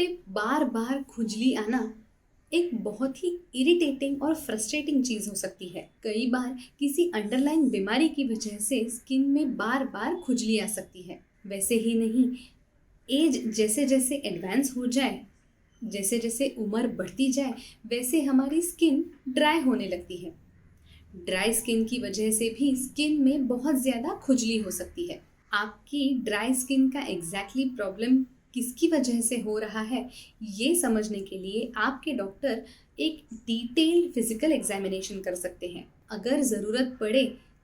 पे बार बार खुजली आना एक बहुत ही इरिटेटिंग और फ्रस्ट्रेटिंग चीज़ हो सकती है। कई बार किसी अंडरलाइन बीमारी की वजह से स्किन में बार बार खुजली आ सकती है। वैसे ही नहीं, एज जैसे जैसे एडवांस हो जाए, जैसे जैसे उम्र बढ़ती जाए, वैसे हमारी स्किन ड्राई होने लगती है। ड्राई स्किन की वजह से भी स्किन में बहुत ज़्यादा खुजली हो सकती है। आपकी ड्राई स्किन का एग्जैक्टली प्रॉब्लम किसकी वजह से हो रहा है, ये समझने के लिए आपके डॉक्टर एक डिटेल्ड फिजिकल एग्जामिनेशन कर सकते हैं। अगर ज़रूरत पड़े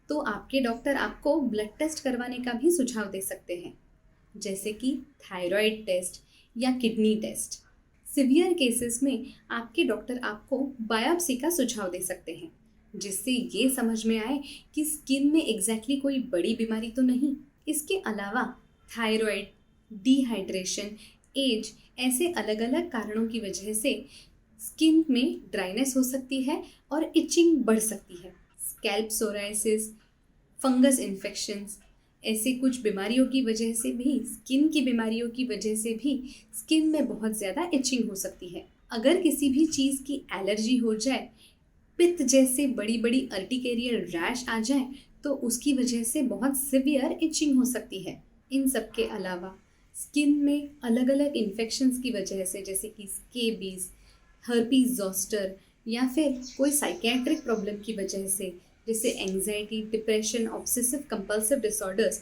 तो आपके डॉक्टर आपको ब्लड टेस्ट करवाने का भी सुझाव दे सकते हैं, जैसे कि थायराइड टेस्ट या किडनी टेस्ट। सिवियर केसेस में आपके डॉक्टर आपको बायोप्सी का सुझाव दे सकते हैं, जिससे ये समझ में आए कि स्किन में एग्जैक्टली कोई बड़ी बीमारी तो नहीं। इसके अलावा थायराइड, डिहाइड्रेशन, एज ऐसे अलग अलग कारणों की वजह से स्किन में ड्राइनेस हो सकती है और इचिंग बढ़ सकती है। स्कैल्प सोराइसिस, फंगस इन्फेक्शंस, ऐसे कुछ बीमारियों की वजह से भी, स्किन की बीमारियों की वजह से भी स्किन में बहुत ज़्यादा इचिंग हो सकती है। अगर किसी भी चीज़ की एलर्जी हो जाए, पित्त जैसे बड़ी बड़ी अर्टिकेरियल रैश आ जाए, तो उसकी वजह से बहुत सिवियर इचिंग हो सकती है। इन सब के अलावा स्किन में अलग अलग इन्फेक्शंस की वजह से, जैसे कि स्केबीज, हर्पीज जोस्टर, या फिर कोई साइकेट्रिक प्रॉब्लम की वजह से, जैसे anxiety, depression, obsessive compulsive disorders,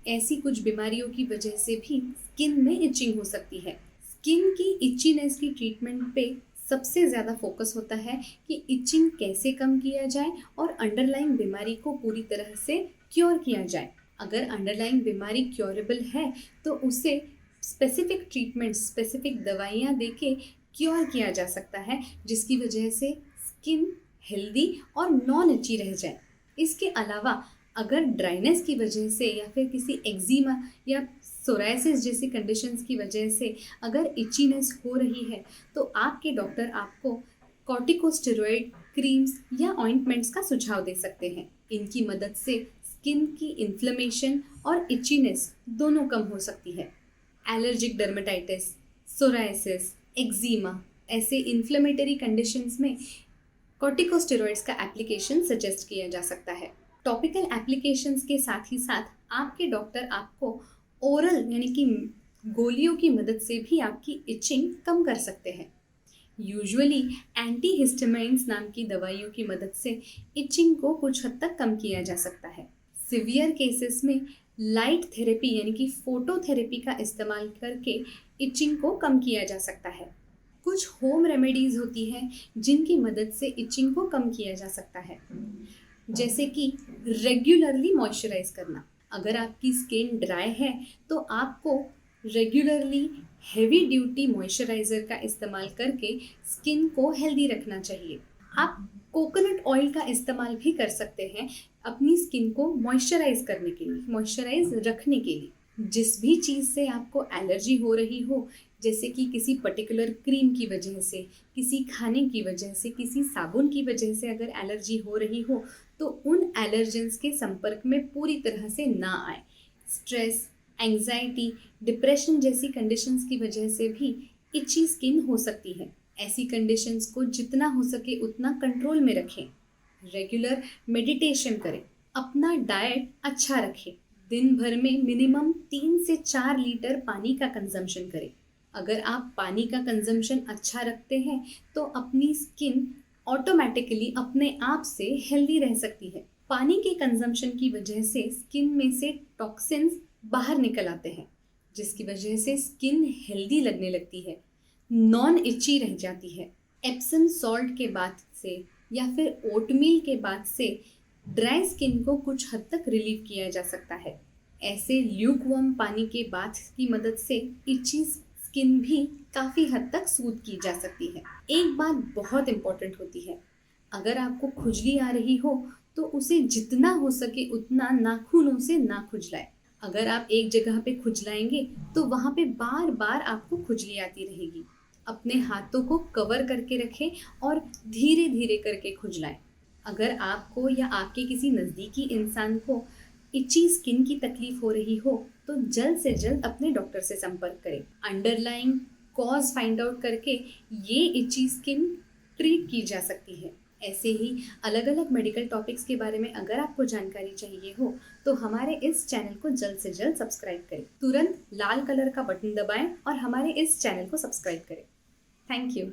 ऐसी कुछ बीमारियों की वजह से भी स्किन में इचिंग हो सकती है। स्किन की इचीनेस की ट्रीटमेंट पे सबसे ज़्यादा फोकस होता है कि इचिंग कैसे कम किया जाए और अंडरलाइंग बीमारी को पूरी तरह से क्योर किया जाए। अगर अंडरलाइंग बीमारी क्योरेबल है तो उसे स्पेसिफिक ट्रीटमेंट, स्पेसिफिक दवाइयाँ देके क्योर किया जा सकता है, जिसकी वजह से स्किन हेल्दी और नॉन इची रह जाए। इसके अलावा अगर ड्राइनेस की वजह से या फिर किसी एक्जिमा या सोराइसिस जैसी कंडीशंस की वजह से अगर इचीनेस हो रही है, तो आपके डॉक्टर आपको कॉर्टिकोस्टेरॉइड क्रीम्स या ऑइंटमेंट्स का सुझाव दे सकते हैं। इनकी मदद से स्किन की इन्फ्लेमेशन और इचीनेस दोनों कम हो सकती है। एलर्जिक डर्मेटाइटिस, सोराइसिस, एक्जिमा ऐसे इन्फ्लेमेटरी कंडीशंस में कॉर्टिकोस्टेरॉइड्स का एप्लीकेशन सजेस्ट किया जा सकता है। टॉपिकल एप्लीकेशंस के साथ ही साथ आपके डॉक्टर आपको ओरल यानी कि गोलियों की मदद से भी आपकी इचिंग कम कर सकते हैं। यूजुअली एंटीहिस्टामाइन्स नाम की दवाइयों की मदद से इचिंग को कुछ हद तक कम किया जा सकता है। सिवियर केसेस में लाइट थेरेपी यानी कि फोटोथेरेपी का इस्तेमाल करके इचिंग को कम किया जा सकता है। कुछ होम रेमेडीज़ होती हैं जिनकी मदद से इचिंग को कम किया जा सकता है, जैसे कि रेगुलरली मॉइस्चराइज करना। अगर आपकी स्किन ड्राई है तो आपको रेगुलरली हेवी ड्यूटी मॉइस्चराइज़र का इस्तेमाल करके स्किन को हेल्दी रखना चाहिए। आप कोकोनट ऑयल का इस्तेमाल भी कर सकते हैं अपनी स्किन को मॉइस्चराइज करने के लिए, मॉइस्चराइज रखने के लिए। जिस भी चीज़ से आपको एलर्जी हो रही हो, जैसे कि किसी पर्टिकुलर क्रीम की वजह से, किसी खाने की वजह से, किसी साबुन की वजह से अगर एलर्जी हो रही हो, तो उन एलर्जेंस के संपर्क में पूरी तरह से ना आए। स्ट्रेस, एंजाइटी, डिप्रेशन जैसी कंडीशंस की वजह से भी इची स्किन हो सकती है। ऐसी कंडीशंस को जितना हो सके उतना कंट्रोल में रखें। रेगुलर मेडिटेशन करें, अपना डाइट अच्छा रखें, दिन भर में मिनिमम 3 से 4 लीटर पानी का कंजम्पशन करें। अगर आप पानी का कंजम्पशन अच्छा रखते हैं तो अपनी स्किन ऑटोमेटिकली अपने आप से हेल्दी रह सकती है। पानी के कंजम्पशन की वजह से स्किन में से टॉक्सिन्स बाहर निकल आते हैं, जिसकी वजह से स्किन हेल्दी लगने लगती है, नॉन इची रह जाती है। एप्सम सॉल्ट के बाद से या फिर ओटमील के बाद से ड्राई स्किन को कुछ हद तक रिलीव किया जा सकता है। ऐसे ल्यूकवार्म पानी के बाथ की मदद से इची स्किन भी काफ़ी हद तक सूद की जा सकती है। एक बात बहुत इम्पॉर्टेंट होती है, अगर आपको खुजली आ रही हो तो उसे जितना हो सके उतना नाखूनों से ना खुजलाएं। अगर आप एक जगह पे खुजलाएंगे तो वहाँ पे बार बार आपको खुजली आती रहेगी। अपने हाथों को कवर करके रखें और धीरे धीरे करके खुजलाएं। अगर आपको या आपके किसी नज़दीकी इंसान को इची स्किन की तकलीफ हो रही हो तो जल्द से जल्द अपने डॉक्टर से संपर्क करें। अंडरलाइंग कॉज फाइंड आउट करके ये इची स्किन ट्रीट की जा सकती है। ऐसे ही अलग अलग मेडिकल टॉपिक्स के बारे में अगर आपको जानकारी चाहिए हो तो हमारे इस चैनल को जल्द से जल्द सब्सक्राइब करें। तुरंत लाल कलर का बटन दबाएं और हमारे इस चैनल को सब्सक्राइब करें। Thank you.